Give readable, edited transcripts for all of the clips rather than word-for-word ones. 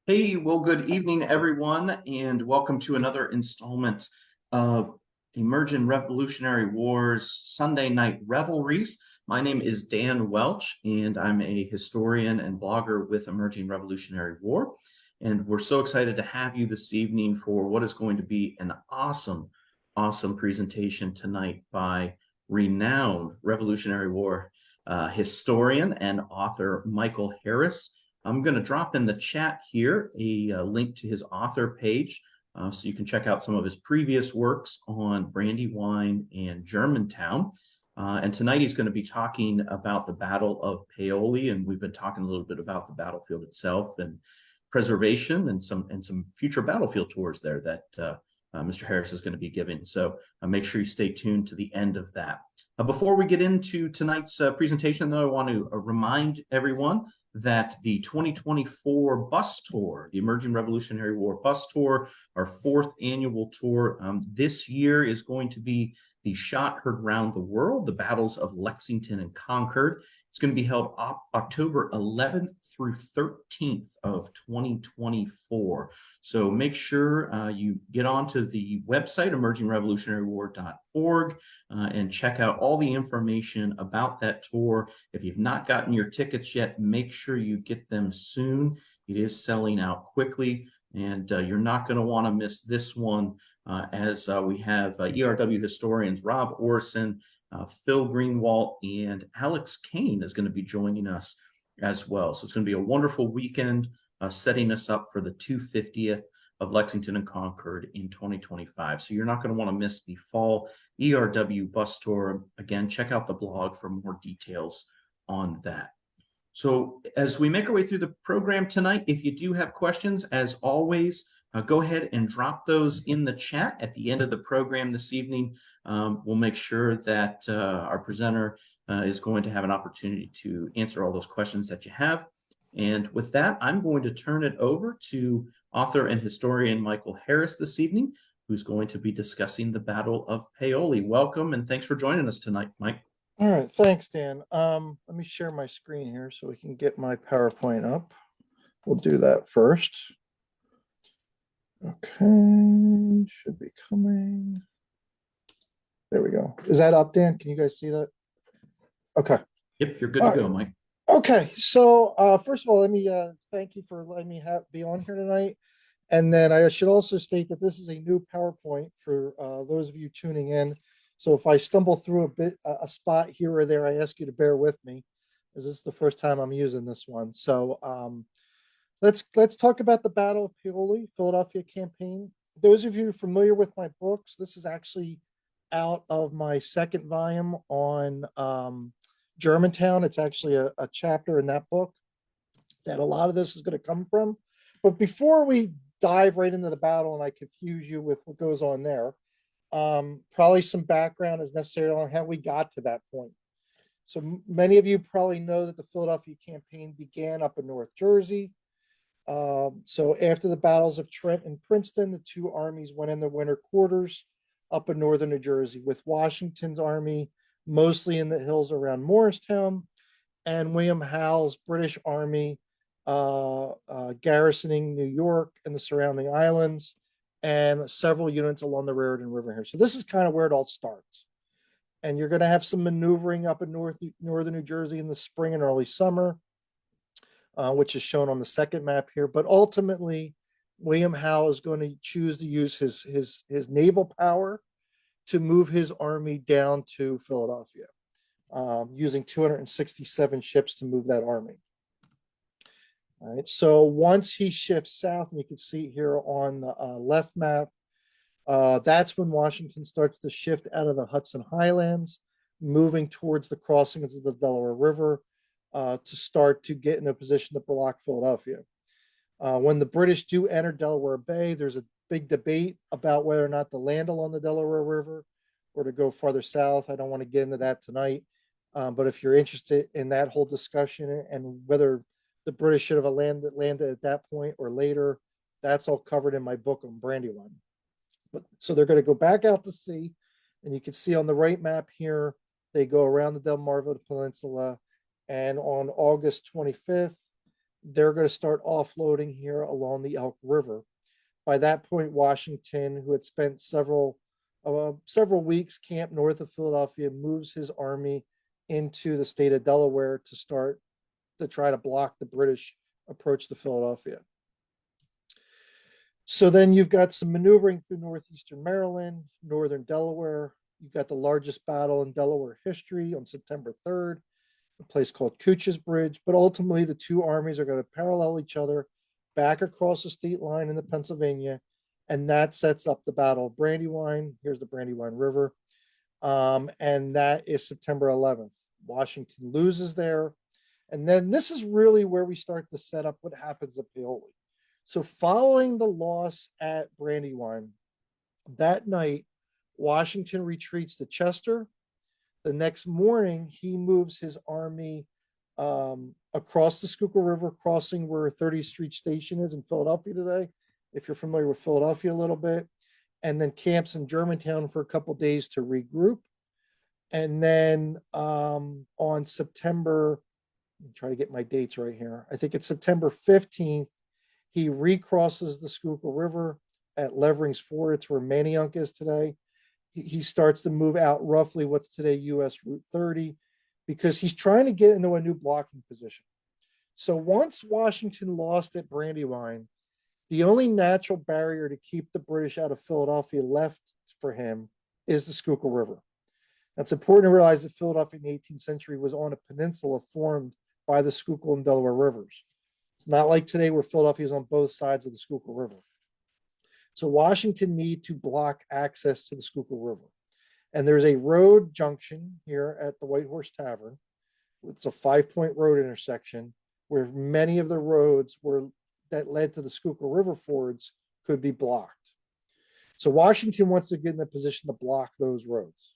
Hey, well, good evening, everyone, and welcome to another installment of Emerging Revolutionary Wars Sunday Night Revelries. My name is Dan Welch, and I'm a historian and blogger with Emerging Revolutionary War. And we're so excited to have you this evening for what is going to be an awesome presentation tonight by renowned Revolutionary War historian and author Michael Harris. I'm going to drop in the chat here a link to his author page so you can check out some of his previous works on Brandywine and Germantown. And tonight he's going to be talking about the Battle of Paoli, and we've been talking a little bit about the battlefield itself and preservation and some future battlefield tours there that Mr. Harris is going to be giving. So make sure you stay tuned to the end of that. Before we get into tonight's presentation, though, I want to remind everyone that the 2024 bus tour, the Emerging Revolutionary War bus tour, our fourth annual tour, this year is going to be the Shot Heard Round the World, the battles of Lexington and Concord. It's going to be held October 11th through 13th of 2024. So make sure you get onto the website, emergingrevolutionarywar.org, and check out all the information about that tour. If you've not gotten your tickets yet, make sure you get them soon. It is selling out quickly, and you're not going to want to miss this one as we have ERW historians Rob Orson, Phil Greenwalt, and Alex Kane is going to be joining us as well. So it's going to be a wonderful weekend setting us up for the 250th of Lexington and Concord in 2025. So you're not going to want to miss the fall ERW bus tour. Again, check out the blog for more details on that. So as we make our way through the program tonight, if you do have questions, as always, go ahead and drop those in the chat at the end of the program this evening. We'll make sure that our presenter is going to have an opportunity to answer all those questions that you have. And with that, I'm going to turn it over to author and historian Michael Harris this evening, who's going to be discussing the Battle of Paoli. Welcome, and thanks for joining us tonight, Mike. All right, thanks, Dan. Let me share my screen here so we can get my PowerPoint up. We'll do that first. Okay, should be coming. There we go. Is that up, Dan? Can you guys see that? Okay. Yep, you're good to go, Mike. Okay, so first of all, let me thank you for letting me be on here tonight. And then I should also state that this is a new PowerPoint for those of you tuning in. So if I stumble through a spot here or there, I ask you to bear with me, as this is the first time I'm using this one. So let's talk about the Battle of Paoli, Philadelphia campaign. Those of you familiar with my books, this is actually out of my second volume on Germantown. It's actually a chapter in that book that a lot of this is going to come from. But before we dive right into the battle and I confuse you with what goes on there, probably some background is necessary on how we got to that point. So many of you probably know that the Philadelphia campaign began up in North Jersey. So after the battles of Trent and Princeton, the two armies went in their winter quarters up in northern New Jersey, with Washington's army mostly in the hills around Morristown, and William Howe's British army garrisoning New York and the surrounding islands, and several units along the Raritan River here. So this is kind of where it all starts. And you're going to have some maneuvering up in northern New Jersey in the spring and early summer, which is shown on the second map here. But ultimately, William Howe is going to choose to use his naval power to move his army down to Philadelphia, using 267 ships to move that army. All right, so once he shifts south, and you can see here on the left map, that's when Washington starts to shift out of the Hudson Highlands, moving towards the crossings of the Delaware River to start to get in a position to block Philadelphia. When the British do enter Delaware Bay, there's a big debate about whether or not to land along the Delaware River or to go farther south. I don't want to get into that tonight. But if you're interested in that whole discussion and whether the British should have landed at that point or later, that's all covered in my book on Brandywine. So they're going to go back out to sea, and you can see on the right map here, they go around the Delmarva Peninsula, and on August 25th, they're going to start offloading here along the Elk River. By that point, Washington, who had spent several weeks camped north of Philadelphia, moves his army into the state of Delaware to start to try to block the British approach to Philadelphia. So then you've got some maneuvering through northeastern Maryland, northern Delaware. You've got the largest battle in Delaware history on September 3rd, a place called Couch's Bridge. But ultimately, the two armies are going to parallel each other back across the state line into Pennsylvania, and that sets up the Battle of Brandywine. Here's the Brandywine River, and that is September 11th. Washington loses there, and then this is really where we start to set up what happens at Paoli. So following the loss at Brandywine, that night, Washington retreats to Chester. The next morning, he moves his army across the Schuylkill River, crossing where 30th Street Station is in Philadelphia today, if you're familiar with Philadelphia a little bit, and then camps in Germantown for a couple days to regroup. And then on September, let me try to get my dates right here. I think it's September 15th, he recrosses the Schuylkill River at Levering's Ford. It's where Manayunk is today. He starts to move out roughly what's today US Route 30, because he's trying to get into a new blocking position. So once Washington lost at Brandywine, the only natural barrier to keep the British out of Philadelphia left for him is the Schuylkill River. It's important to realize that Philadelphia in the 18th century was on a peninsula formed by the Schuylkill and Delaware rivers. It's not like today where Philadelphia is on both sides of the Schuylkill River. So Washington needed to block access to the Schuylkill River. And there's a road junction here at the White Horse Tavern. It's a 5-point road intersection where many of the roads that led to the Schuylkill River fords could be blocked. So Washington wants to get in the position to block those roads.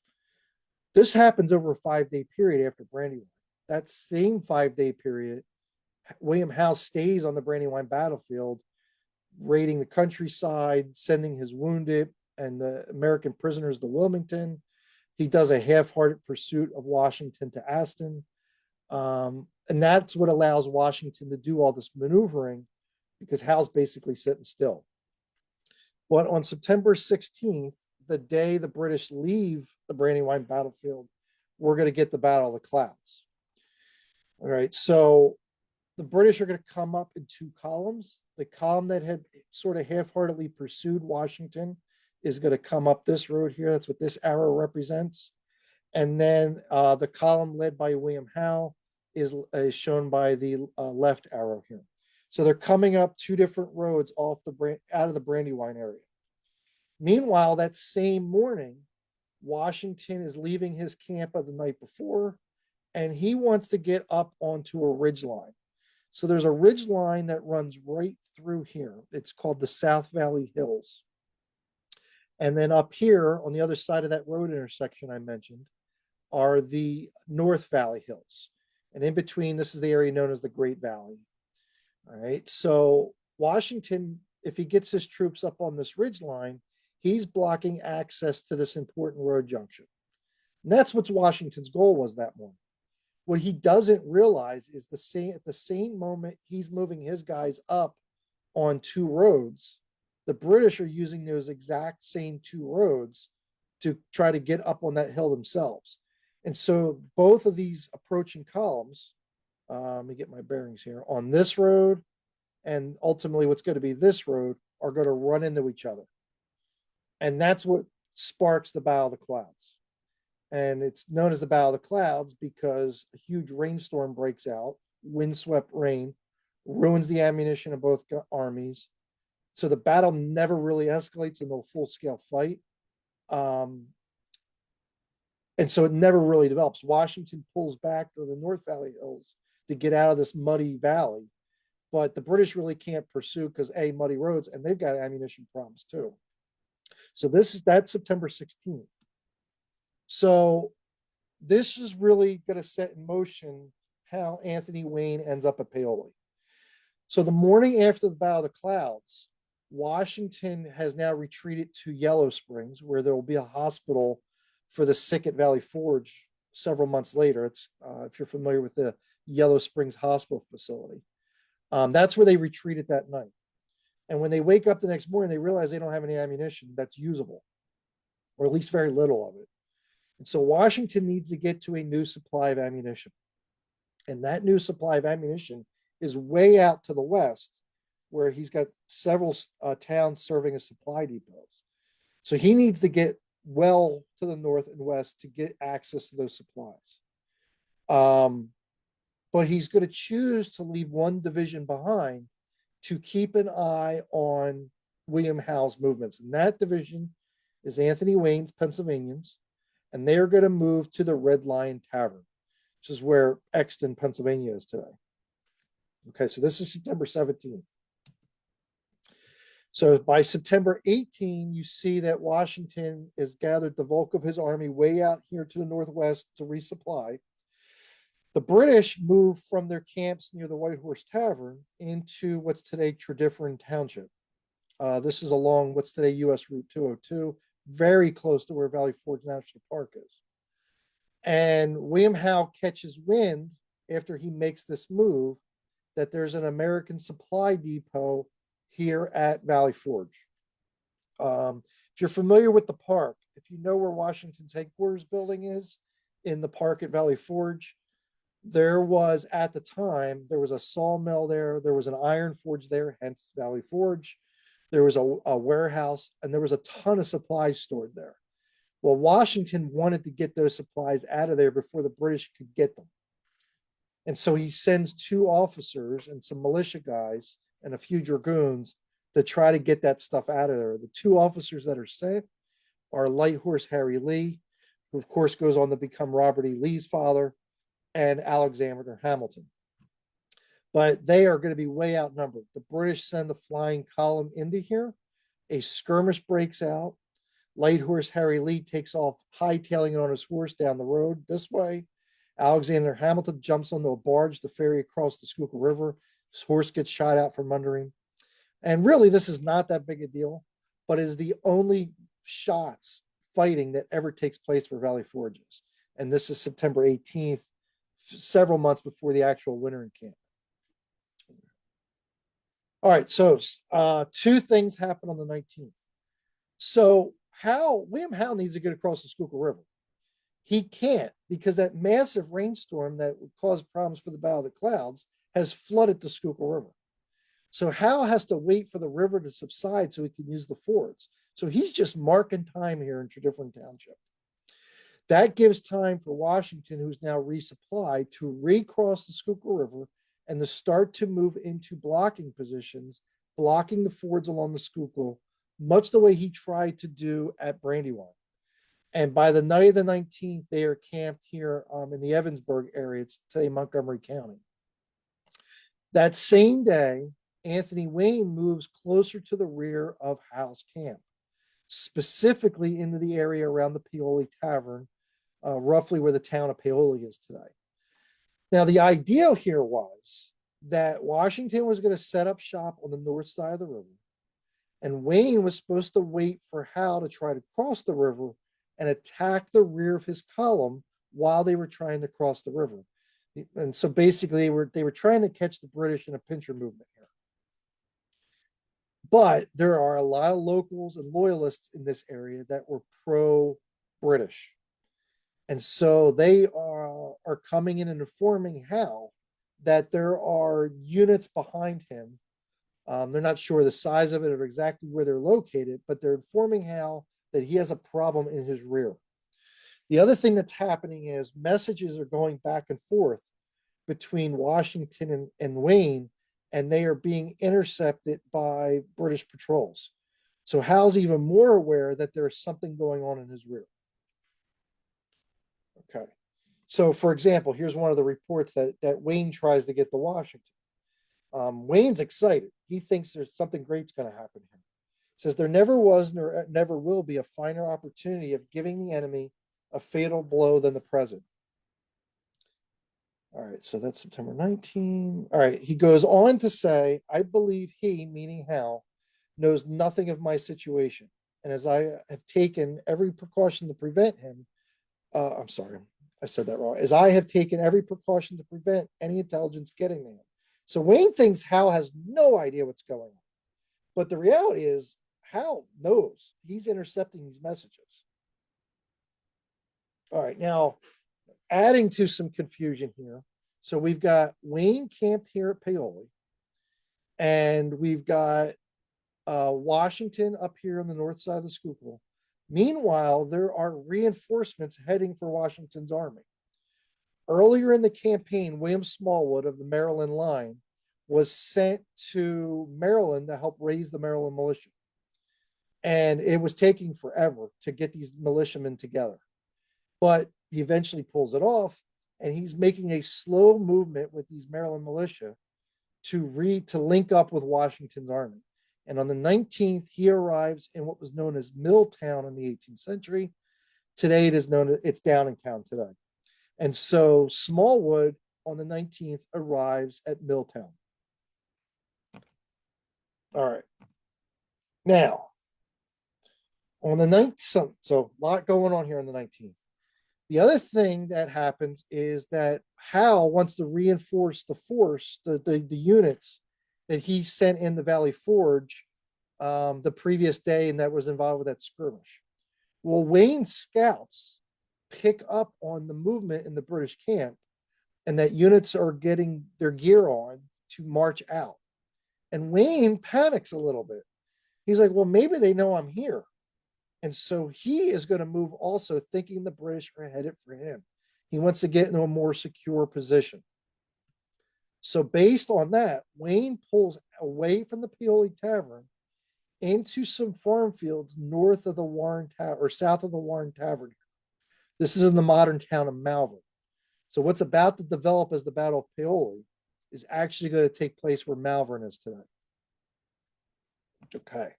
This happens over a 5-day period after Brandywine. That same 5-day period, William Howe stays on the Brandywine battlefield, raiding the countryside, sending his wounded and the American prisoners to Wilmington. He does a half-hearted pursuit of Washington to Aston. And that's what allows Washington to do all this maneuvering, because Howe's basically sitting still. But on September 16th, the day the British leave the Brandywine battlefield, we're going to get the Battle of the Clouds. All right, so the British are going to come up in 2 columns. The column that had sort of half-heartedly pursued Washington is going to come up this road here. That's what this arrow represents. And then the column led by William Howe is shown by the left arrow here. So they're coming up 2 different roads out of the Brandywine area. Meanwhile, that same morning, Washington is leaving his camp of the night before, and he wants to get up onto a ridge line. So there's a ridge line that runs right through here. It's called the South Valley Hills. And then up here on the other side of that road intersection I mentioned are the North Valley Hills. And in between, this is the area known as the Great Valley. All right. So Washington, if he gets his troops up on this ridge line, he's blocking access to this important road junction. And that's what Washington's goal was that morning. What he doesn't realize is at the same moment he's moving his guys up on 2 roads, the British are using those exact same 2 roads to try to get up on that hill themselves. And so both of these approaching columns, let me get my bearings here, on this road and ultimately what's going to be this road, are going to run into each other. And that's what sparks the Battle of the Clouds. And it's known as the Battle of the Clouds because a huge rainstorm breaks out, windswept rain, ruins the ammunition of both armies. So the battle never really escalates into a full-scale fight. And so it never really develops. Washington pulls back to the North Valley Hills to get out of this muddy valley. But the British really can't pursue because muddy roads, and they've got ammunition problems too. So that's September 16th. So this is really going to set in motion how Anthony Wayne ends up at Paoli. So the morning after the Battle of the Clouds, Washington has now retreated to Yellow Springs, where there will be a hospital for the sick at Valley Forge several months later. It's if you're familiar with the Yellow Springs Hospital facility. That's where they retreated that night. And when they wake up the next morning, they realize they don't have any ammunition that's usable, or at least very little of it. And so Washington needs to get to a new supply of ammunition. And that new supply of ammunition is way out to the west, where he's got several towns serving as supply depots. So he needs to get well to the north and west to get access to those supplies. But he's going to choose to leave one division behind to keep an eye on William Howe's movements. And that division is Anthony Wayne's Pennsylvanians, and they are going to move to the Red Lion Tavern, which is where Exton, Pennsylvania is today. Okay, so this is September 17th. So by September 18, you see that Washington has gathered the bulk of his army way out here to the northwest to resupply. The British moved from their camps near the White Horse Tavern into what's today Tredyffrin Township. This is along what's today US Route 202, very close to where Valley Forge National Park is. And William Howe catches wind after he makes this move that there's an American supply depot here at Valley Forge. If you're familiar with the park, if you know where Washington's headquarters building is in the park at Valley Forge, there was at the time, there was a sawmill there, there was an iron forge there, hence Valley Forge. There was a warehouse, and there was a ton of supplies stored there. Well, Washington wanted to get those supplies out of there before the British could get them. And so he sends 2 officers and some militia guys and a few dragoons to try to get that stuff out of there. The 2 officers that are sent are Light Horse Harry Lee, who of course goes on to become Robert E. Lee's father, and Alexander Hamilton. But they are going to be way outnumbered. The British send the flying column into here. A skirmish breaks out. Light Horse Harry Lee takes off, hightailing it on his horse down the road this way. Alexander Hamilton jumps onto a barge to ferry across the Schuylkill River. His horse gets shot out from under him. And really, this is not that big a deal, but is the only shots fighting that ever takes place for Valley Forges. And this is September 18th, several months before the actual winter in camp. All right, so 2 things happen on the 19th. So William Howe needs to get across the Schuylkill River. He can't, because that massive rainstorm that would cause problems for the Battle of the Clouds has flooded the Schuylkill River. So Howe has to wait for the river to subside so he can use the fords. So he's just marking time here in Tredyffrin Township. That gives time for Washington, who's now resupplied, to recross the Schuylkill River and to start to move into blocking positions, blocking the fords along the Schuylkill, much the way he tried to do at Brandywine. And by the night of the 19th, they are camped here in the Evansburg area. It's today Montgomery County. That same day, Anthony Wayne moves closer to the rear of Howe's camp, specifically into the area around the Paoli Tavern, roughly where the town of Paoli is today. Now, the ideal here was that Washington was going to set up shop on the north side of the river, and Wayne was supposed to wait for Howe to try to cross the river and attack the rear of his column while they were trying to cross the river. And so basically, they were trying to catch the British in a pincher movement here. But there are a lot of locals and loyalists in this area that were pro-British. And so they are coming in and informing Howe that there are units behind him. They're not sure the size of it or exactly where they're located, but they're informing Howe that he has a problem in his rear. The other thing that's happening is messages are going back and forth between Washington and Wayne, and they are being intercepted by British patrols. So Howe's even more aware that there's something going on in his rear. Okay. So, for example, here's one of the reports that Wayne tries to get to Washington. Wayne's excited. He thinks there's something great's going to happen here. Says there never was nor never will be a finer opportunity of giving the enemy a fatal blow than the present. All right, so that's September 19. All right, he goes on to say, I believe he, meaning Howe, knows nothing of my situation. And as I have taken every precaution to prevent him, I'm sorry, I said that wrong. As I have taken every precaution to prevent any intelligence getting to him. So Wayne thinks Hal has no idea what's going on. But the reality is, Hal knows he's intercepting these messages. All right, now adding to some confusion here. So we've got Wayne camped here at Paoli, and we've got Washington up here on the north side of the Schuylkill. Meanwhile, there are reinforcements heading for Washington's army. Earlier in the campaign, William Smallwood of the Maryland line was sent to Maryland to help raise the Maryland militia. And it was taking forever to get these militiamen together. But he eventually pulls it off, and he's making a slow movement with these Maryland militia to link up with Washington's army. And on the 19th, he arrives in what was known as Milltown in the 18th century. Today, it's Downingtown today. And so Smallwood on the 19th arrives at Milltown. All right. Now, on the 19th, so a lot going on here on the 19th. The other thing that happens is that Hal wants to reinforce the force, the units that he sent in the Valley Forge the previous day, and that was involved with that skirmish. Well, Wayne's scouts pick up on the movement in the British camp, and that units are getting their gear on to march out. And Wayne panics a little bit. He's like, well, maybe they know I'm here. And so he is going to move also, thinking the British are headed for him. He wants to get into a more secure position. So based on that, Wayne pulls away from the Paoli Tavern into some farm fields north of the Warren Tavern, or south of the Warren Tavern. This is in the modern town of Malvern. So what's about to develop as the Battle of Paoli is actually going to take place where Malvern is today. Okay.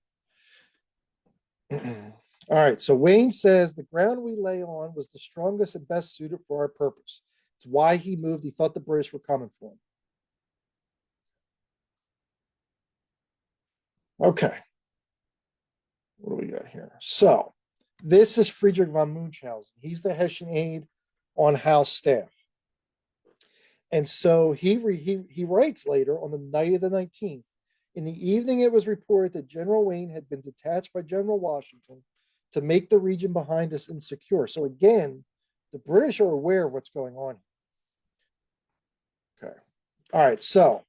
All right, so Wayne says the ground we lay on was the strongest and best suited for our purpose. It's why he moved. He thought the British were coming for him. Okay. What do we got here? So this is Friedrich von Munchausen. He's the Hessian aide on Hal's staff. And so he writes later on the night of the 19th, in the evening it was reported that General Wayne had been detached by General Washington to make the region behind us insecure. So again, the British are aware of what's going on. Okay. All right. So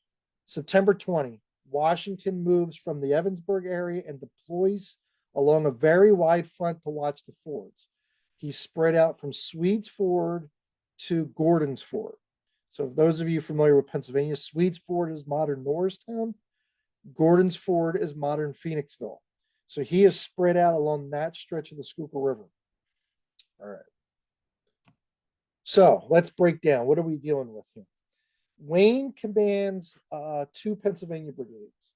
September 20, Washington moves from the Evansburg area and deploys along a very wide front to watch the fords. He's spread out from Swedes Ford to Gordon's Ford. So if those of you familiar with Pennsylvania, Swedes Ford is modern Norristown. Gordon's Ford is modern Phoenixville. So he is spread out along that stretch of the Schuylkill River. All right. So let's break down. What are we dealing with here? Wayne commands 2 Pennsylvania brigades.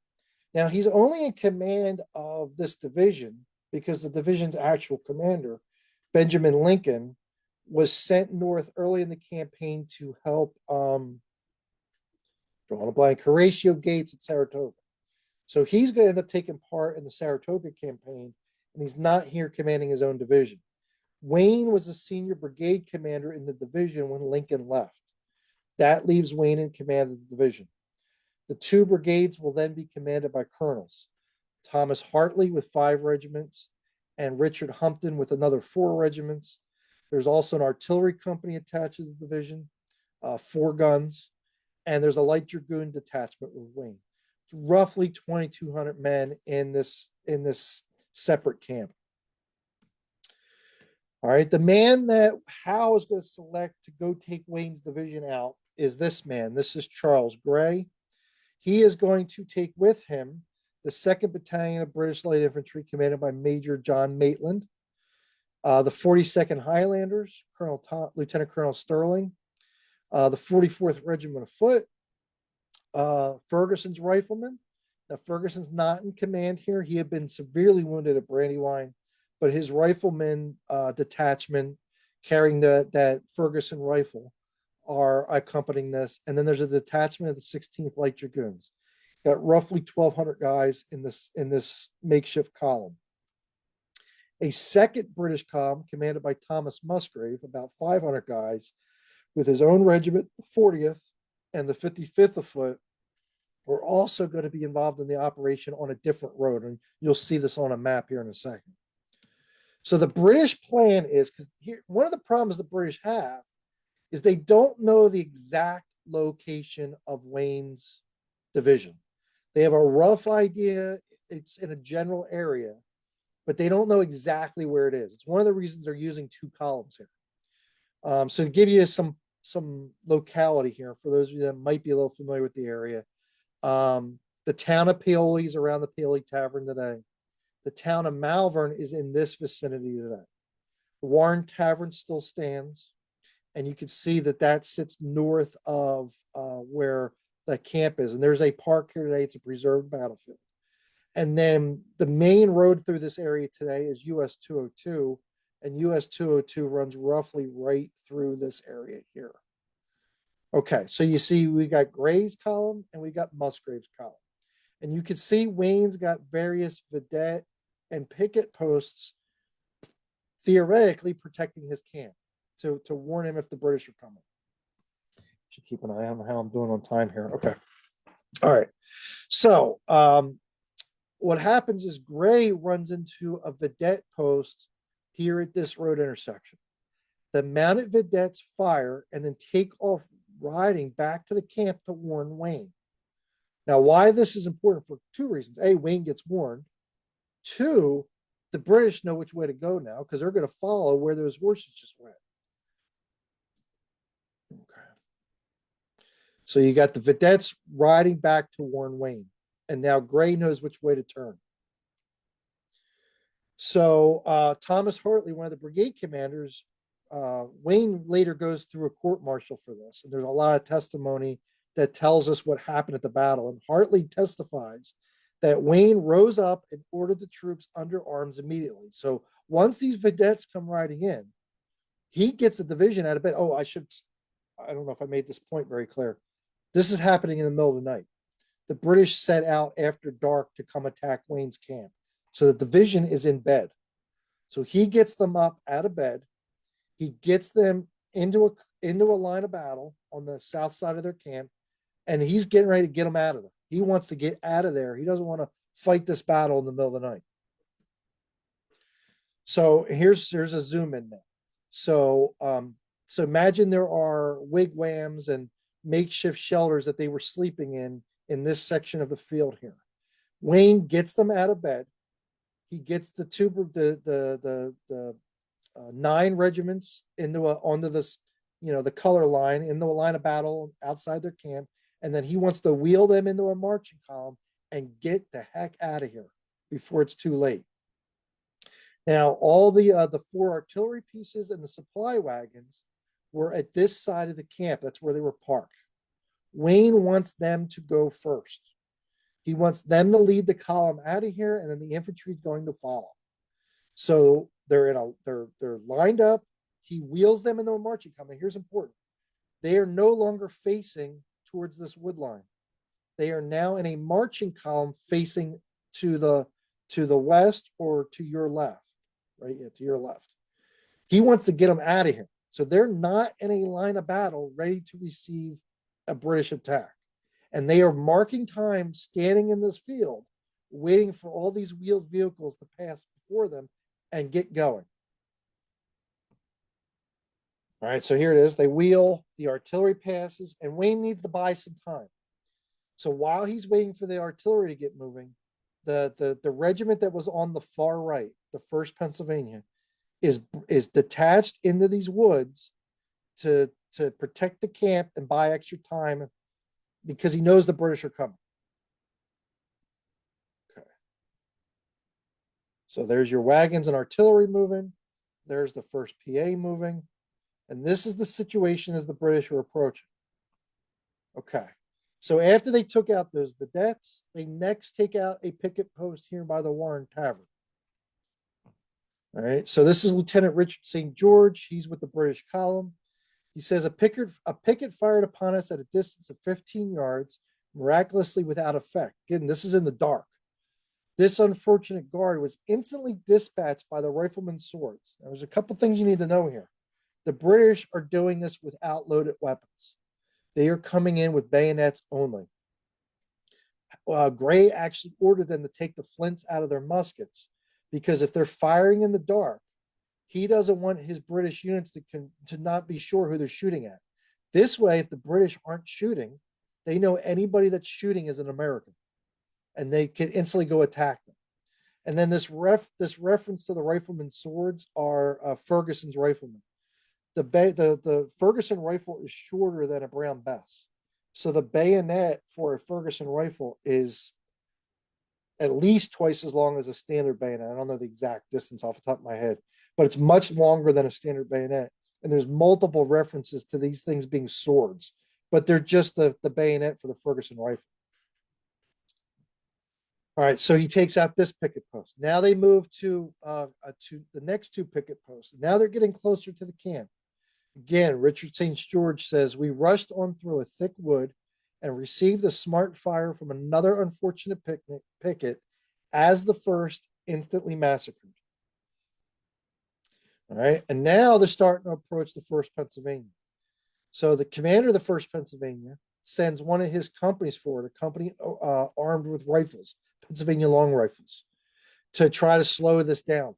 Now, he's only in command of this division because the division's actual commander, Benjamin Lincoln, was sent north early in the campaign to help drawing a blank, Horatio Gates at Saratoga. So he's going to end up taking part in the Saratoga campaign, and he's not here commanding his own division. Wayne was a senior brigade commander in the division when Lincoln left. That leaves Wayne in command of the division. The 2 brigades will then be commanded by colonels, Thomas Hartley with 5 regiments and Richard Humpton with another 4 regiments. There's also an artillery company attached to the division, 4 guns, and there's a light dragoon detachment with Wayne. It's roughly 2,200 men in this separate camp. All right, the man that Howe is going to select to go take Wayne's division out is this man. This is Charles Gray. He is going to take with him the 2nd Battalion of British Light Infantry, commanded by Major John Maitland, the 42nd Highlanders, Lieutenant Colonel Sterling, the 44th Regiment of Foot, Ferguson's riflemen. Now, Ferguson's not in command here. He had been severely wounded at Brandywine, but his rifleman detachment carrying that Ferguson rifle are accompanying this. And then there's a detachment of the 16th Light Dragoons. Got roughly 1,200 guys in this makeshift column. A 2nd British column commanded by Thomas Musgrave, about 500 guys, with his own regiment, the 40th and the 55th of Foot, were also going to be involved in the operation on a different road. And you'll see this on a map here in a second. So the British plan is, because here, one of the problems the British have is they don't know the exact location of Wayne's division. They have a rough idea. It's in a general area, but they don't know exactly where it is. It's one of the reasons they're using two columns here. So to give you some locality here, for those of you that might be a little familiar with the area, the town of Paoli is around the Paoli Tavern today. The town of Malvern is in this vicinity today. The Warren Tavern still stands, and you can see that that sits north of where the camp is. And there's a park here today. It's a preserved battlefield. And then the main road through this area today is US 202, and US 202 runs roughly right through this area here. Okay, so you see we got Gray's column and we got Musgrave's column. And you can see Wayne's got various vedette and picket posts theoretically protecting his camp to warn him if the British are coming. Should keep an eye on how I'm doing on time here. Okay. All right. So what happens is Gray runs into a vedette post here at this road intersection. The mounted vedettes fire and then take off riding back to the camp to warn Wayne. Now, why this is important for two reasons. A, Wayne gets warned. Two, the British know which way to go now because they're going to follow where those horses just went. Okay. So you got the vedettes riding back to warn Wayne. And now Gray knows which way to turn. So Thomas Hartley, one of the brigade commanders, Wayne later goes through a court-martial for this. And there's a lot of testimony that tells us what happened at the battle. And Hartley testifies that Wayne rose up and ordered the troops under arms immediately. So once these vedettes come riding in, he gets a division out of bed. Oh, I don't know if I made this point very clear. This is happening in the middle of the night. The British set out after dark to come attack Wayne's camp. So the division is in bed. So he gets them up out of bed. He gets them into a line of battle on the south side of their camp, and he's getting ready to get them out of there. He wants to get out of there. He doesn't want to fight this battle in the middle of the night. So here's a zoom in now. So imagine there are wigwams and makeshift shelters that they were sleeping in this section of the field here. Wayne gets them out of bed. He gets the 9 regiments onto this, the color line, into a line of battle outside their camp, and then he wants to wheel them into a marching column and get the heck out of here before it's too late. Now, all the 4 artillery pieces and the supply wagons were at this side of the camp. That's where they were parked. Wayne wants them to go first. He wants them to lead the column out of here, and then the infantry is going to follow. So they're lined up. He wheels them into a marching column. Here's important: they are no longer facing towards this wood line. They are now in a marching column facing to the west or to your left, right? Yeah, to your left. He wants to get them out of here. So they're not in a line of battle ready to receive a British attack. And they are marking time standing in this field, waiting for all these wheeled vehicles to pass before them and get going. All right, so here it is. They wheel, the artillery passes, and Wayne needs to buy some time. So while he's waiting for the artillery to get moving, the regiment that was on the far right, the 1st Pennsylvania, is detached into these woods to protect the camp and buy extra time because he knows the British are coming. Okay. So there's your wagons and artillery moving. There's the 1st PA moving. And this is the situation as the British are approaching. Okay. So after they took out those vedettes, they next take out a picket post here by the Warren Tavern. All right. So this is Lieutenant Richard St. George. He's with the British column. He says a picket fired upon us at a distance of 15 yards, miraculously without effect. Again, this is in the dark. This unfortunate guard was instantly dispatched by the riflemen's swords. Now, there's a couple things you need to know here. The British are doing this without loaded weapons. They are coming in with bayonets only. Gray actually ordered them to take the flints out of their muskets because if they're firing in the dark, he doesn't want his British units to not be sure who they're shooting at. This way, if the British aren't shooting, they know anybody that's shooting is an American, and they can instantly go attack them. And then this reference to the riflemen's swords are Ferguson's riflemen. The Ferguson rifle is shorter than a Brown Bess, so the bayonet for a Ferguson rifle is at least twice as long as a standard bayonet. I don't know the exact distance off the top of my head, but it's much longer than a standard bayonet. And there's multiple references to these things being swords, but they're just the bayonet for the Ferguson rifle. All right, so he takes out this picket post. Now they move to the next two picket posts. Now they're getting closer to the camp. Again, Richard St. George says, we rushed on through a thick wood and received a smart fire from another unfortunate picket as the first instantly massacred. All right, and now they're starting to approach the 1st Pennsylvania. So the commander of the 1st Pennsylvania sends one of his companies forward, a company armed with rifles, Pennsylvania long rifles, to try to slow this down.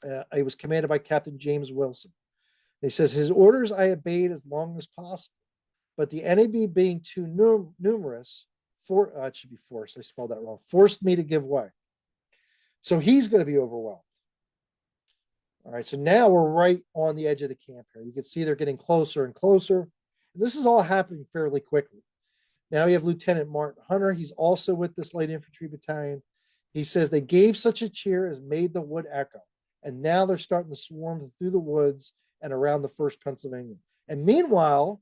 It was commanded by Captain James Wilson. He says, his orders I obeyed as long as possible, but the enemy being too numerous, it should be forced, I spelled that wrong, forced me to give way. So he's going to be overwhelmed. All right, so now we're right on the edge of the camp here. You can see they're getting closer and closer. And this is all happening fairly quickly. Now you have Lieutenant Martin Hunter. He's also with this light infantry battalion. He says they gave such a cheer as made the wood echo. And now they're starting to swarm through the woods and around the 1st Pennsylvania. And meanwhile,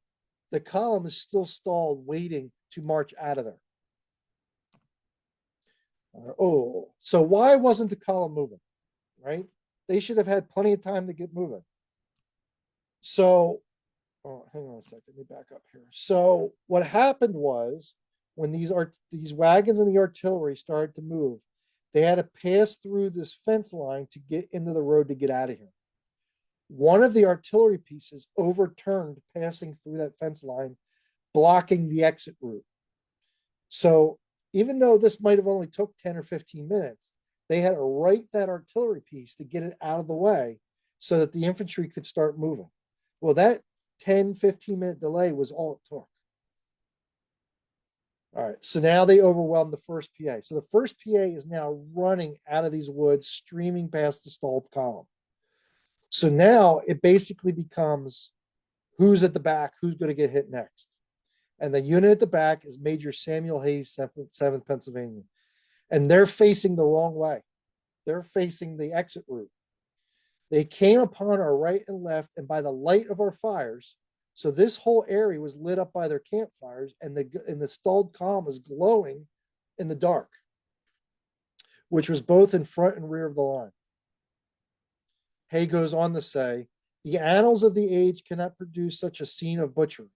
the column is still stalled, waiting to march out of there. So why wasn't the column moving, right? They should have had plenty of time to get moving. So, hang on a second, let me back up here. So what happened was when these wagons and the artillery started to move, they had to pass through this fence line to get into the road to get out of here. One of the artillery pieces overturned passing through that fence line, blocking the exit route. So even though this might have only took 10 or 15 minutes, they had to right that artillery piece to get it out of the way so that the infantry could start moving. Well, that 10, 15-minute delay was all it took. All right, so now they overwhelmed the 1st PA. So the 1st PA is now running out of these woods, streaming past the stalled column. So now it basically becomes who's at the back, who's going to get hit next. And the unit at the back is Major Samuel Hayes, 7th Pennsylvania. And they're facing the wrong way. They're facing the exit route. They came upon our right and left, and by the light of our fires, so this whole area was lit up by their campfires, and the stalled column was glowing in the dark, which was both in front and rear of the line. Hay goes on to say, the annals of the age cannot produce such a scene of butchery.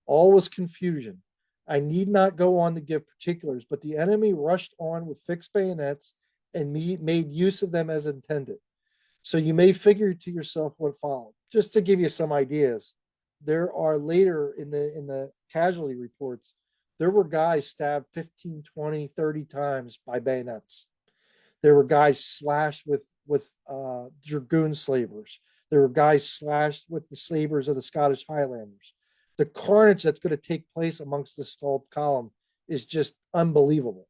All was confusion. I need not go on to give particulars, but the enemy rushed on with fixed bayonets and made use of them as intended. So you may figure to yourself what followed. Just to give you some ideas, there are later in the casualty reports, there were guys stabbed 15, 20, 30 times by bayonets. There were guys slashed with dragoon sabers. There were guys slashed with the sabers of the Scottish Highlanders. The carnage that's going to take place amongst the stalled column is just unbelievable.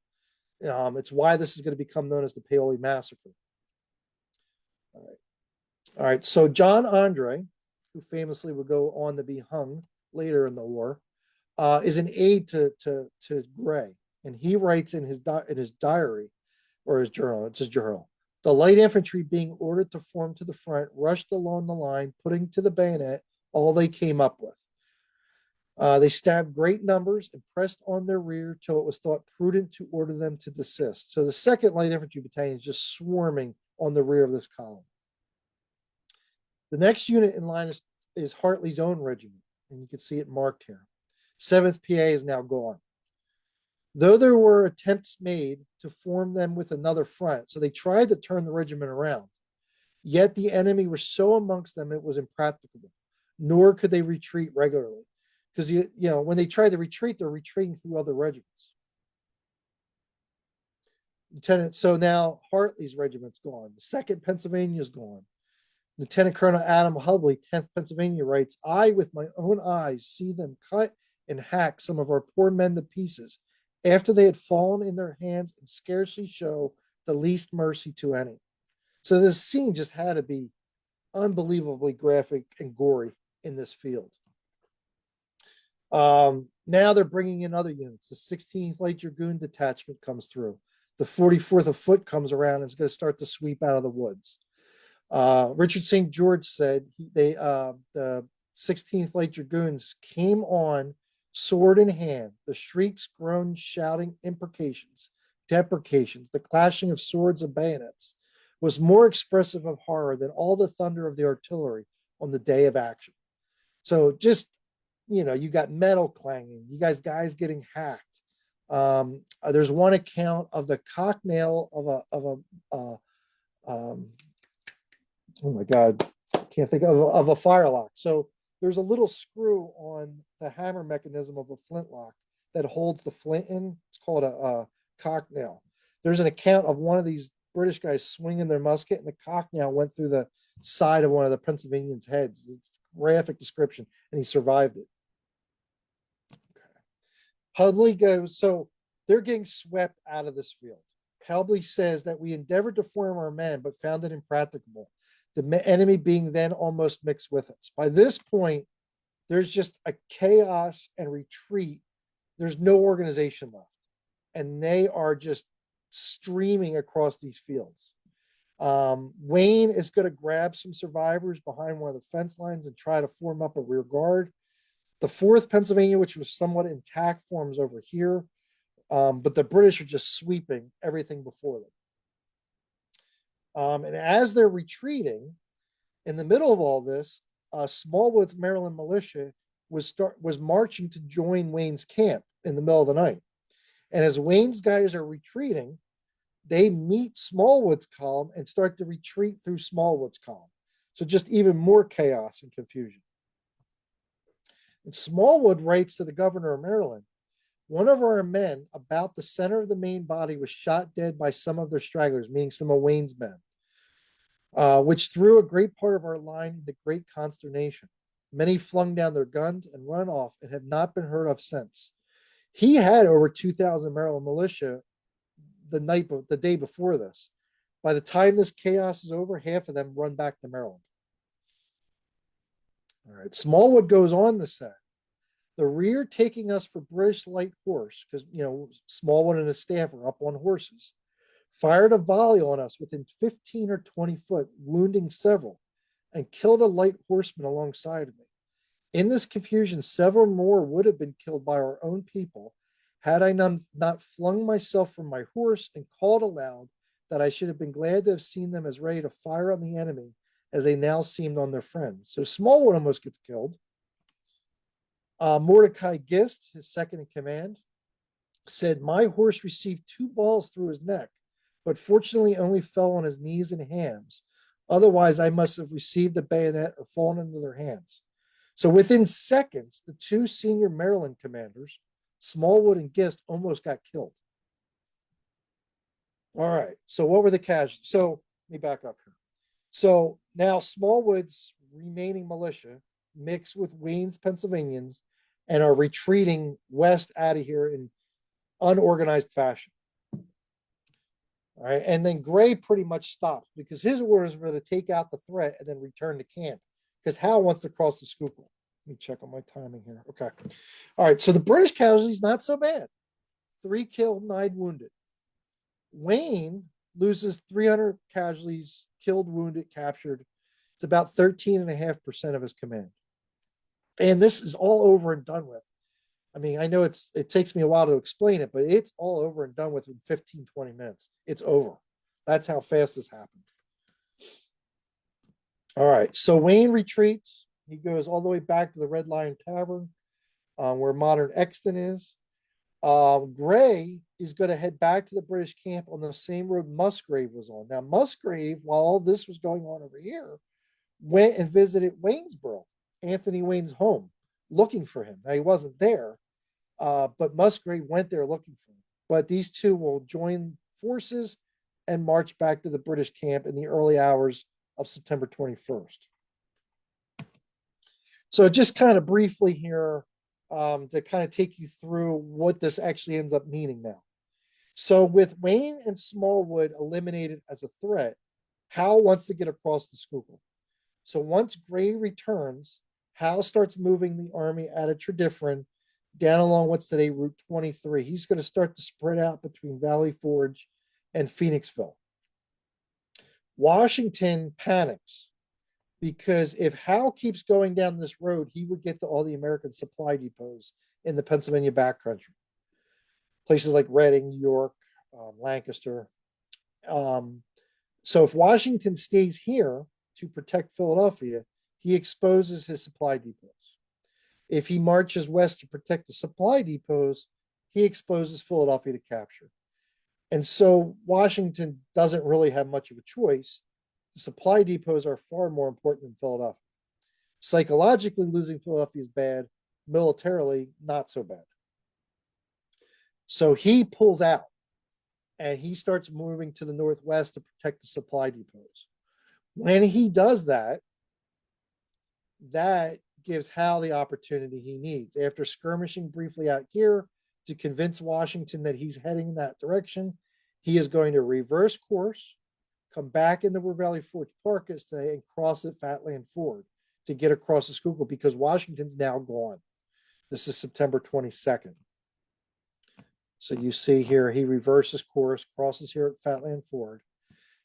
It's why this is going to become known as the Paoli Massacre. All right. So John Andre, who famously would go on to be hung later in the war, is an aide to Gray, and he writes in his diary or his journal. It's his journal. The light infantry, being ordered to form to the front, rushed along the line, putting to the bayonet all they came up with. They stabbed great numbers and pressed on their rear till it was thought prudent to order them to desist. So the 2nd Light Infantry Battalion is just swarming on the rear of this column. The next unit in line is Hartley's own regiment, and you can see it marked here. 7th PA is now gone. Though there were attempts made to form them with another front, so they tried to turn the regiment around, yet the enemy were so amongst them it was impracticable, nor could they retreat regularly. Because when they try to retreat, they're retreating through other regiments. Lieutenant, so now Hartley's regiment's gone. The 2nd Pennsylvania's gone. Lieutenant Colonel Adam Hubley, 10th Pennsylvania, writes, I, with my own eyes, see them cut and hack some of our poor men to pieces after they had fallen in their hands and scarcely show the least mercy to any. So this scene just had to be unbelievably graphic and gory in this field. Now they're bringing in other units. The 16th Light Dragoon Detachment comes through. The 44th of Foot comes around and is going to start to sweep out of the woods. Richard St. George said the 16th Light Dragoons came on sword in hand, the shrieks, groans, shouting, imprecations, deprecations, the clashing of swords and bayonets was more expressive of horror than all the thunder of the artillery on the day of action. So just, you got metal clanging, guys getting hacked. There's one account of the cocknail oh my God, can't think of a firelock. So there's a little screw on the hammer mechanism of a flintlock that holds the flint in. It's called a cocknail. There's an account of one of these British guys swinging their musket, and the cocknail went through the side of one of the Pennsylvanians' heads. It's graphic description, and he survived it. Hubley goes, so they're getting swept out of this field. Hubley says that we endeavored to form our men, but found it impracticable. The enemy being then almost mixed with us. By this point, there's just a chaos and retreat. There's no organization left. And they are just streaming across these fields. Wayne is going to grab some survivors behind one of the fence lines and try to form up a rear guard. The 4th Pennsylvania, which was somewhat intact, forms over here. But the British are just sweeping everything before them. And as they're retreating, in the middle of all this, Smallwood's Maryland militia was marching to join Wayne's camp in the middle of the night. And as Wayne's guys are retreating, they meet Smallwood's column and start to retreat through Smallwood's column. So just even more chaos and confusion. And Smallwood writes to the governor of Maryland, one of our men about the center of the main body was shot dead by some of their stragglers, meaning some of Wayne's men, which threw a great part of our line into great consternation. Many flung down their guns and run off and have not been heard of since. He had over 2,000 Maryland militia the day before this. By the time this chaos is over, half of them run back to Maryland. All right, Smallwood goes on to say, the rear taking us for British light horse, because, Smallwood and his staff are up on horses, fired a volley on us within 15 or 20 foot, wounding several, and killed a light horseman alongside of me. In this confusion, several more would have been killed by our own people had I not flung myself from my horse and called aloud that I should have been glad to have seen them as ready to fire on the enemy as they now seemed on their friends. So Smallwood almost gets killed. Mordecai Gist, his second in command, said, my horse received 2 balls through his neck, but fortunately only fell on his knees and hams. Otherwise, I must have received a bayonet or fallen into their hands. So within seconds, the 2 senior Maryland commanders, Smallwood and Gist, almost got killed. All right, so what were the casualties? So let me back up here. So now Smallwood's remaining militia mix with Wayne's Pennsylvanians and are retreating west out of here in unorganized fashion. All right, and then Gray pretty much stops because his orders were to take out the threat and then return to camp because Howe wants to cross the Schuylkill. Let me check on my timing here. Okay. All right, so the British casualties, not so bad. 3 killed, 9 wounded. Wayne loses 300 casualties, killed, wounded, captured. It's about 13.5% of his command. And this is all over and done with. I mean, I know it takes me a while to explain it, but it's all over and done with in 15, 20 minutes. It's over. That's how fast this happened. All right, so Wayne retreats. He goes all the way back to the Red Lion Tavern, where modern Exton is. Gray is going to head back to the British camp on the same road Musgrave was on. Now, Musgrave, while all this was going on over here, went and visited Waynesboro, Anthony Wayne's home, looking for him. Now, he wasn't there, but Musgrave went there looking for him. But these two will join forces and marched back to the British camp in the early hours of September 21st. So just kind of briefly here, to kind of take you through what this actually ends up meaning now. So with Wayne and Smallwood eliminated as a threat, Howe wants to get across the Schuylkill. So once Gray returns, Howe starts moving the army out of Tredyffrin down along what's today Route 23. He's going to start to spread out between Valley Forge and Phoenixville. Washington panics because if Howe keeps going down this road, he would get to all the American supply depots in the Pennsylvania backcountry. Places like Reading, York, Lancaster. So if Washington stays here to protect Philadelphia, he exposes his supply depots. If he marches west to protect the supply depots, he exposes Philadelphia to capture. And so Washington doesn't really have much of a choice. The supply depots are far more important than Philadelphia. Psychologically, losing Philadelphia is bad. Militarily, not so bad. So he pulls out and he starts moving to the northwest to protect the supply depots. When he does that, that gives Howe the opportunity he needs. After skirmishing briefly out here to convince Washington that he's heading in that direction, he is going to reverse course, come back into where Valley Forge Park is today, and cross at Fatland Ford to get across the Schuylkill because Washington's now gone. This is September 22nd. So you see here, he reverses course, crosses here at Fatland Ford.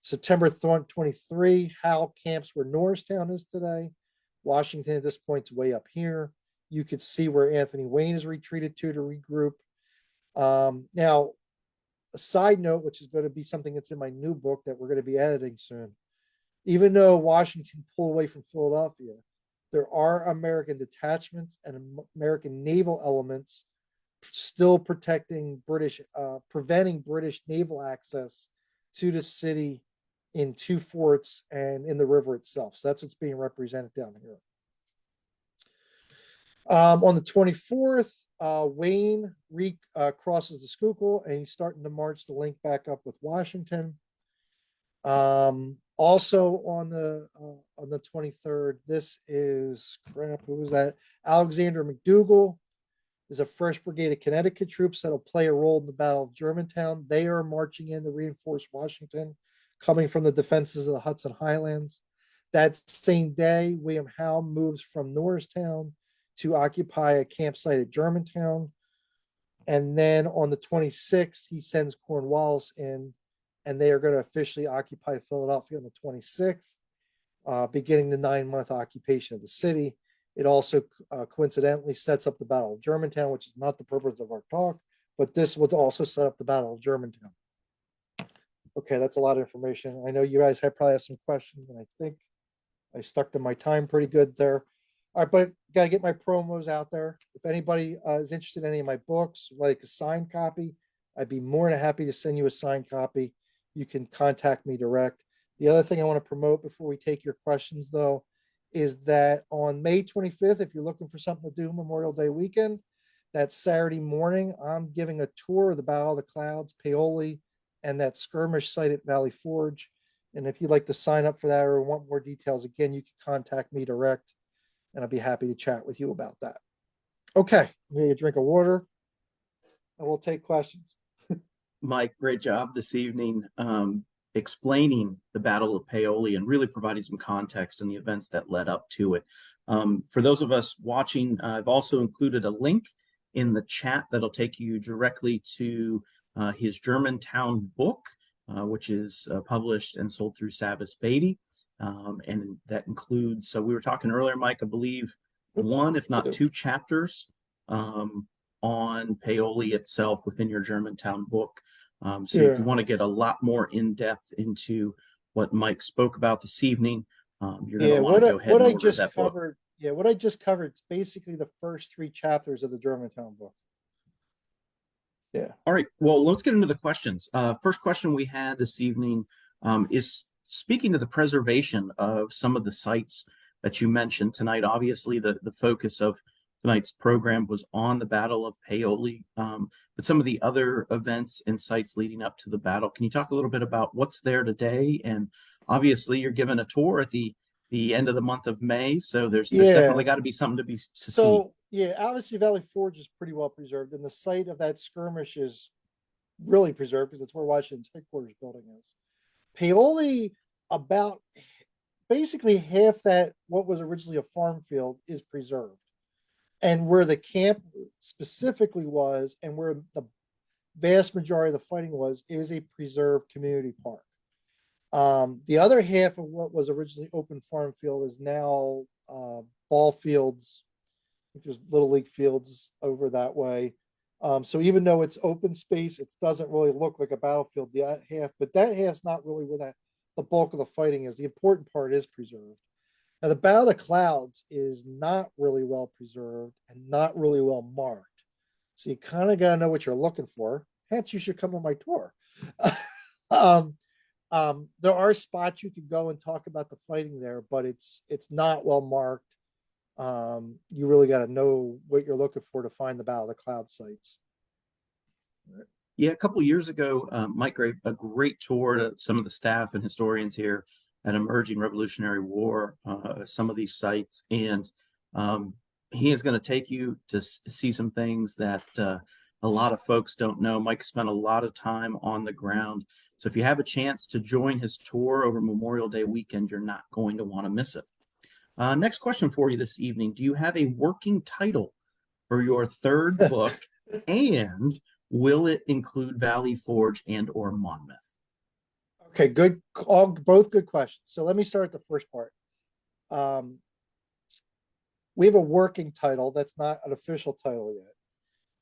September 23, Howe camps where Norristown is today. Washington at this point is way up here. You could see where Anthony Wayne is retreated to regroup. Now, a side note, which is going to be something that's in my new book that we're going to be editing soon. Even though Washington pulled away from Philadelphia, there are American detachments and American naval elements still protecting British, preventing British naval access to the city in two forts and in the river itself. So that's what's being represented down here. On the 24th, Wayne crosses the Schuylkill and he's starting to march the link back up with Washington. Also on the 23rd, this is crap. Who was that? Alexander McDougall is a First Brigade of Connecticut troops that'll play a role in the Battle of Germantown. They are marching in to reinforce Washington, coming from the defenses of the Hudson Highlands. That same day, William Howe moves from Norristown to occupy a campsite at Germantown. And then on the 26th, he sends Cornwallis in, and they are going to officially occupy Philadelphia on the 26th, beginning the 9-month occupation of the city. It also coincidentally sets up the Battle of Germantown, which is not the purpose of our talk, but this would also set up the Battle of Germantown. Okay, that's a lot of information. I know you guys probably have some questions, and I think I stuck to my time pretty good there. All right, but got to get my promos out there. If anybody is interested in any of my books, like a signed copy, I'd be more than happy to send you a signed copy. You can contact me direct. The other thing I want to promote before we take your questions, though, is that on May 25th, if you're looking for something to do Memorial Day weekend, that Saturday morning, I'm giving a tour of the Battle of the Clouds, Paoli, and that skirmish site at Valley Forge. And if you'd like to sign up for that or want more details, again, you can contact me direct, and I'll be happy to chat with you about that. Okay, I'm going to drink of water, and we'll take questions. Mike, great job this evening explaining the Battle of Paoli and really providing some context and the events that led up to it. For those of us watching, I've also included a link in the chat that'll take you directly to his Germantown book, which is published and sold through Savas Beatty. And that includes, so we were talking earlier, Mike, I believe, one, if not two chapters on Paoli itself within your Germantown book. So if you want to get a lot more in depth into what Mike spoke about this evening, you're going to want to go ahead and order that book. Yeah, what I just covered is basically the first 3 chapters of the Germantown book. Yeah. All right. Well, let's get into the questions. First question we had this evening is speaking to the preservation of some of the sites that you mentioned tonight. Obviously, the focus of tonight's program was on the Battle of Paoli, but some of the other events and sites leading up to the battle. Can you talk a little bit about what's there today? And obviously, you're given a tour at the end of the month of May, so there's Yeah. definitely got to be something to see. So yeah, obviously Valley Forge is pretty well preserved, and the site of that skirmish is really preserved because it's where Washington's headquarters building is. Paoli, about basically half that what was originally a farm field is preserved. And where the camp specifically was and where the vast majority of the fighting was is a preserved community park. The other half of what was originally open farm field is now ball fields. I think there's little league fields over that way. So even though it's open space, it doesn't really look like a battlefield, that half, but that half's not really where the bulk of the fighting is. The important part is preserved. Now, the Battle of the Clouds is not really well preserved and not really well marked. So you kind of got to know what you're looking for. Hence, you should come on my tour. um, there are spots you could go and talk about the fighting there, but it's not well marked. You really got to know what you're looking for to find the Battle of the Cloud sites. Yeah, a couple of years ago, Mike gave a great tour to some of the staff and historians here at Emerging Revolutionary War, some of these sites, and he is going to take you to see some things that a lot of folks don't know. Mike spent a lot of time on the ground, so if you have a chance to join his tour over Memorial Day weekend, you're not going to want to miss it. Next question for you this evening: do you have a working title for your third book, and will it include Valley Forge and or Monmouth? Okay, good. Both good questions. So let me start at the first part. We have a working title that's not an official title yet.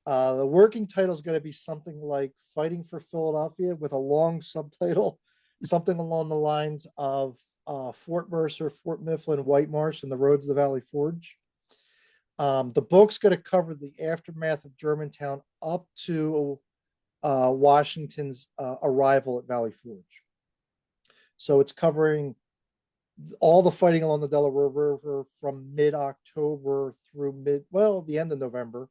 The working title is going to be something like Fighting for Philadelphia with a long subtitle, something along the lines of Fort Mercer, Fort Mifflin, White Marsh, and the Roads of the Valley Forge. The book's going to cover the aftermath of Germantown up to Washington's arrival at Valley Forge. So it's covering all the fighting along the Delaware River from mid-October through the end of November.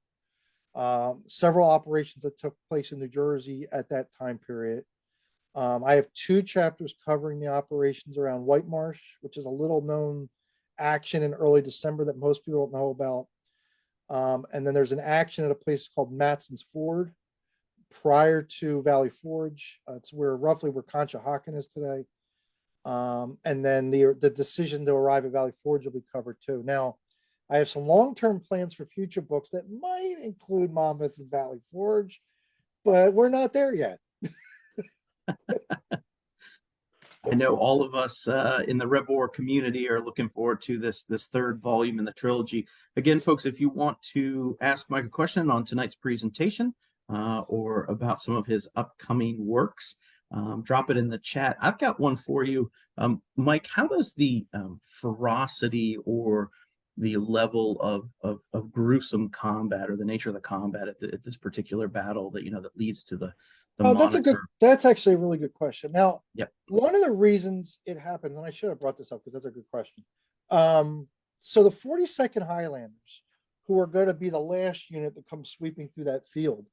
Several operations that took place in New Jersey at that time period. I have 2 chapters covering the operations around White Marsh, which is a little known action in early December that most people don't know about. And then there's an action at a place called Matson's Ford prior to Valley Forge. It's roughly where Conshohocken is today. And then the decision to arrive at Valley Forge will be covered too. Now, I have some long-term plans for future books that might include Monmouth and Valley Forge, but we're not there yet. I know all of us in the Red War community are looking forward to this third volume in the trilogy. Again, folks, if you want to ask Mike a question on tonight's presentation or about some of his upcoming works, drop it in the chat. I've got one for you. Mike, how does the ferocity or the level of gruesome combat or the nature of the combat at this particular battle that leads to the moniker? That's actually a really good question. Now, Yep. One of the reasons it happens, and I should have brought this up because that's a good question. So the 42nd Highlanders, who are going to be the last unit that comes sweeping through that field,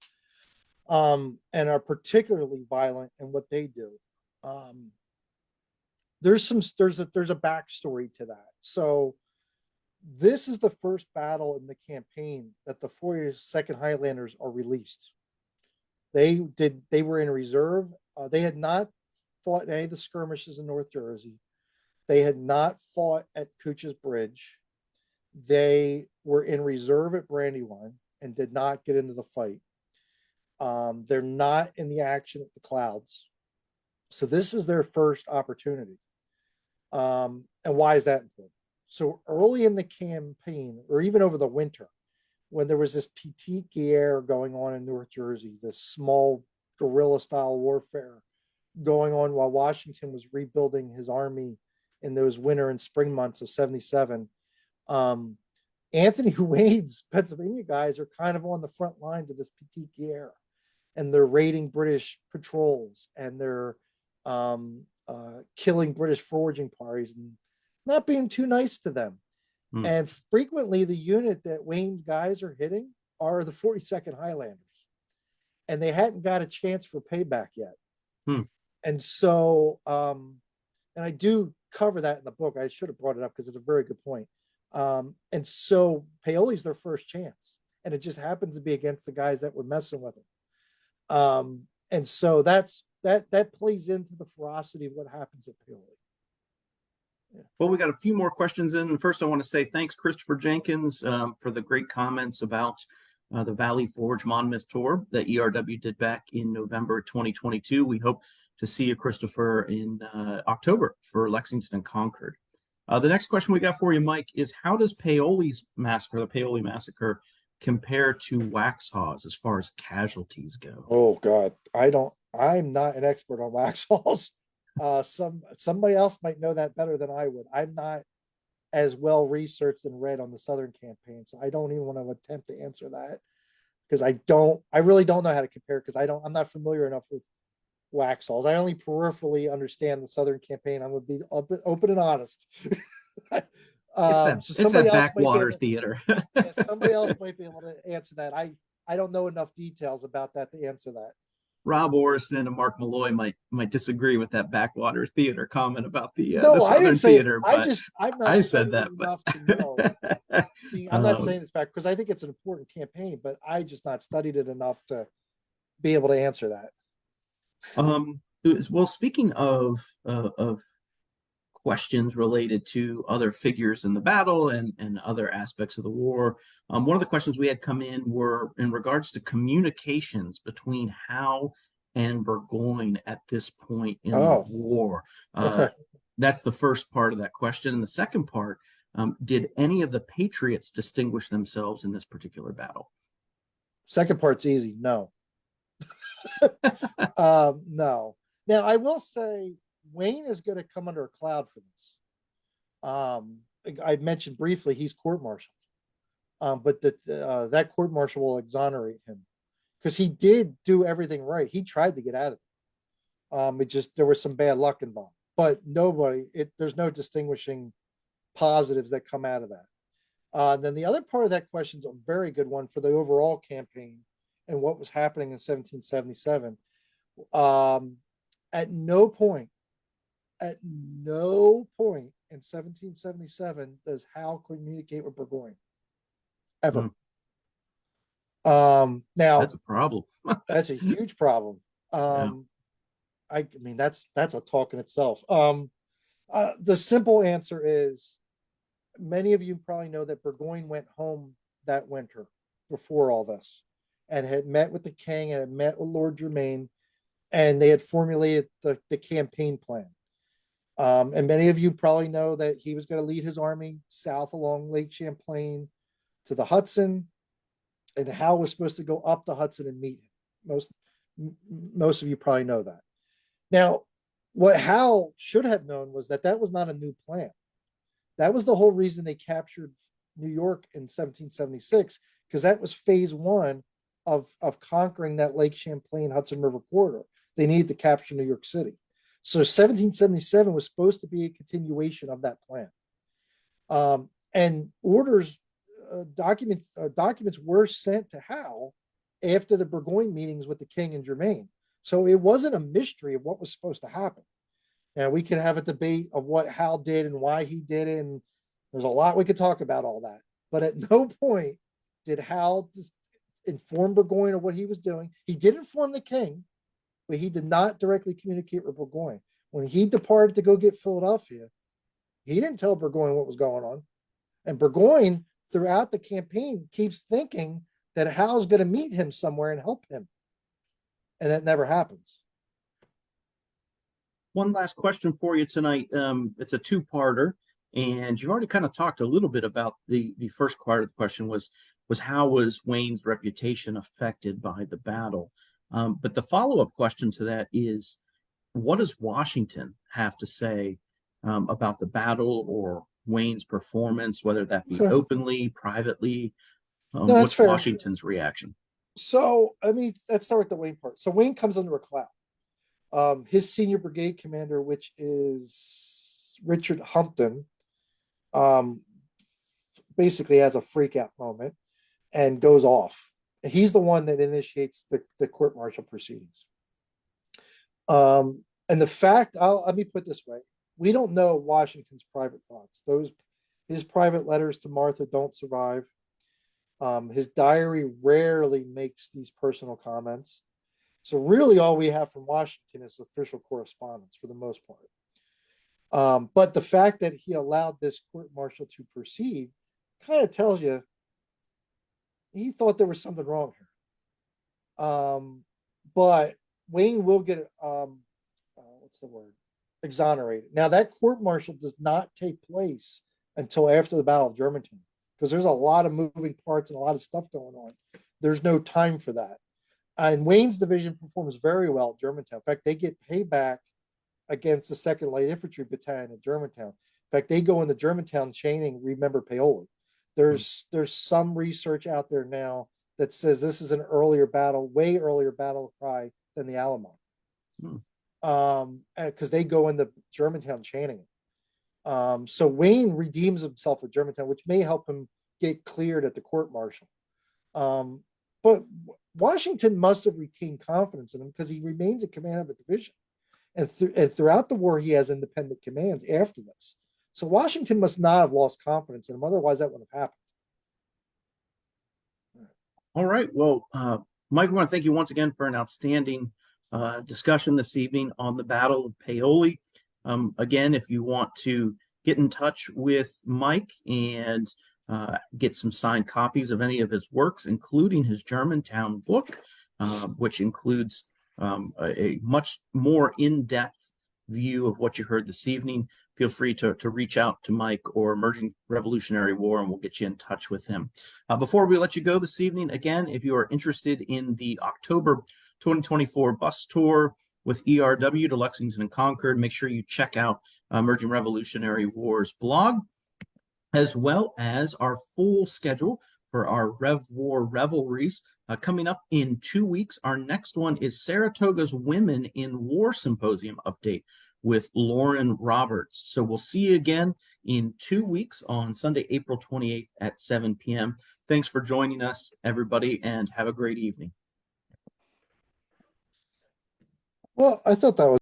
and are particularly violent in what they do. There's a backstory to that. So this is the first battle in the campaign that the 42nd Highlanders are released. They were in reserve. They had not fought any of the skirmishes in North Jersey. They had not fought at Cooch's Bridge. They were in reserve at Brandywine and did not get into the fight. They're not in the action at the Clouds. So this is their first opportunity. And why is that important? So early in the campaign, or even over the winter, when there was this petite guerre going on in North Jersey, this small guerrilla style warfare going on while Washington was rebuilding his army in those winter and spring months of 77, Anthony Wayne's Pennsylvania guys are kind of on the front lines of this petite guerre, and they're raiding British patrols, and they're killing British foraging parties and not being too nice to them. Hmm. And frequently the unit that Wayne's guys are hitting are the 42nd Highlanders. And they hadn't got a chance for payback yet. Hmm. And so, and I do cover that in the book. I should have brought it up because it's a very good point. And so Paoli's their first chance. And it just happens to be against the guys that were messing with him. And so that plays into the ferocity of what happens at Paoli. Yeah. Well, we got a few more questions in. First, I want to say thanks, Christopher Jenkins, for the great comments about the Valley Forge Monmouth tour that ERW did back in November 2022. We hope to see you, Christopher, in October for Lexington and Concord. The next question we got for you, Mike, is how does Paoli's massacre, the Paoli massacre, compare to Waxhaw's as far as casualties go? Oh God, I'm not an expert on Waxhaws. Somebody else might know that better than I would. I'm not as well researched and read on the Southern campaign, so I don't even want to attempt to answer that because I really don't know how to compare because I'm not familiar enough with Waxhaws. I only peripherally understand the Southern campaign. I'm going to be open and honest. So It's somebody that else might be backwater able to, theater. yeah, somebody else might be able to answer that. I don't know enough details about that to answer that. Rob Orison and Mark Malloy might disagree with that backwater theater comment about the No, I didn't Southern say it. theater, but I'm not I said studied that. it But enough to know. I'm not saying it's back because I think it's an important campaign, but I just not studied it enough to be able to answer that. well, speaking of questions related to other figures in the battle and other aspects of the war. One of the questions we had come in were in regards to communications between Howe and Burgoyne at this point in the Oh, war. okay. That's the first part of that question. And the second part, did any of the Patriots distinguish themselves in this particular battle? Second part's easy. No. No. Now I will say Wayne is going to come under a cloud for this. I mentioned briefly he's court-martialed, but that court-martial will exonerate him because he did do everything right. He tried to get out of it. It just there was some bad luck involved, but there's no distinguishing positives that come out of that. Then the other part of that question is a very good one for the overall campaign and what was happening in 1777. At no point in 1777 does Howe communicate with Burgoyne ever. Now That's a problem. that's a huge problem. Yeah. I mean that's a talk in itself. The simple answer is many of you probably know that Burgoyne went home that winter before all this and had met with the king and had met with Lord Germain, and they had formulated the campaign plan. And many of you probably know that he was going to lead his army south along Lake Champlain to the Hudson, and Howe was supposed to go up the Hudson and meet him. Most of you probably know that. Now, what Howe should have known was that was not a new plan. That was the whole reason they captured New York in 1776, because that was phase one of conquering that Lake Champlain Hudson River corridor. They needed to capture New York City. So 1777 was supposed to be a continuation of that plan. And documents were sent to Howe after the Burgoyne meetings with the king and Germain. So it wasn't a mystery of what was supposed to happen. Now we could have a debate of what Howe did and why he did it, and there's a lot we could talk about all that. But at no point did Howe just inform Burgoyne of what he was doing. He did inform the king, but he did not directly communicate with Burgoyne. When he departed to go get Philadelphia, he didn't tell Burgoyne what was going on. And Burgoyne, throughout the campaign, keeps thinking that Howe's going to meet him somewhere and help him. And that never happens. One last question for you tonight. It's a two-parter, and you've already kind of talked a little bit about the first part of the question was how was Wayne's reputation affected by the battle? But the follow-up question to that is, what does Washington have to say about the battle or Wayne's performance, whether that be openly, privately? No, that's what's fair. Washington's reaction? So, let's start with the Wayne part. So Wayne comes under a cloud. His senior brigade commander, which is Richard Humpton, basically has a freak out moment and goes off. He's the one that initiates the court martial proceedings. And the fact, let me put this way: we don't know Washington's private thoughts. His private letters to Martha don't survive. His diary rarely makes these personal comments. So really, all we have from Washington is official correspondence for the most part. But the fact that he allowed this court martial to proceed kind of tells you he thought there was something wrong here. But Wayne will get what's the word? Exonerated. Now that court martial does not take place until after the Battle of Germantown, because there's a lot of moving parts and a lot of stuff going on. There's no time for that. And Wayne's division performs very well at Germantown. In fact, they get payback against the 2nd Light Infantry Battalion at Germantown. In fact, they go into Germantown chaining Remember Paoli. There's some research out there now that says this is an earlier battle, way earlier battle cry than the Alamo. Because they go into Germantown chaining it. So Wayne redeems himself at Germantown, which may help him get cleared at the court martial. But Washington must have retained confidence in him because he remains in command of a division. And throughout the war, he has independent commands after this. So Washington must not have lost confidence in him. Otherwise, that wouldn't have happened. All right. Well, Mike, I want to thank you once again for an outstanding discussion this evening on the Battle of Paoli. Again, if you want to get in touch with Mike and get some signed copies of any of his works, including his Germantown book, which includes a much more in-depth view of what you heard this evening, feel free to reach out to Mike or Emerging Revolutionary War, and we'll get you in touch with him. Before we let you go this evening, again, if you are interested in the October 2024 bus tour with ERW to Lexington and Concord, make sure you check out Emerging Revolutionary War's blog, as well as our full schedule for our Rev War revelries coming up in 2 weeks. Our next one is Saratoga's Women in War Symposium update with Lauren Roberts. So we'll see you again in 2 weeks on Sunday, April 28th at 7 p.m. Thanks for joining us, everybody, and have a great evening. Well, I thought that was